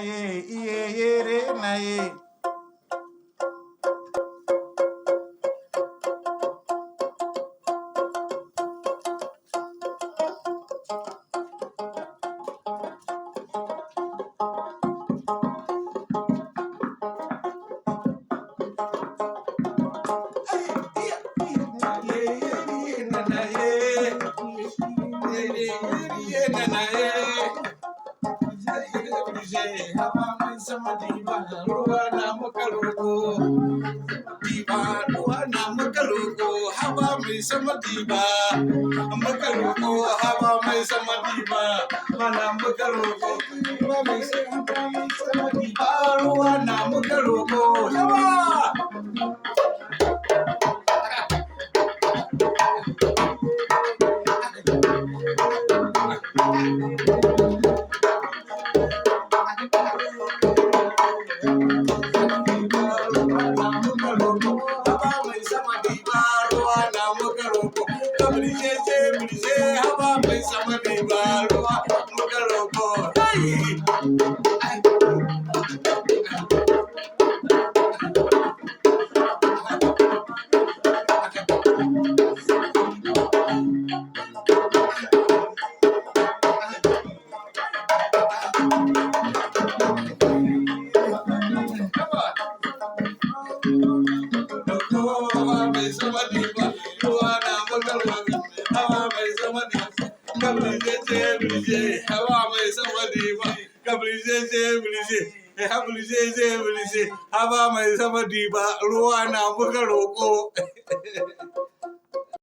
iye yere na ye. Sama diba ruwa na makaloko diba ruwa na makaloko hawa mai sama diba makaloko hawa mai sama diba mana makaloko hawa mai sama diba ruwa na makaloko yawa Haba mai sama diba ruwa na buga roƙo.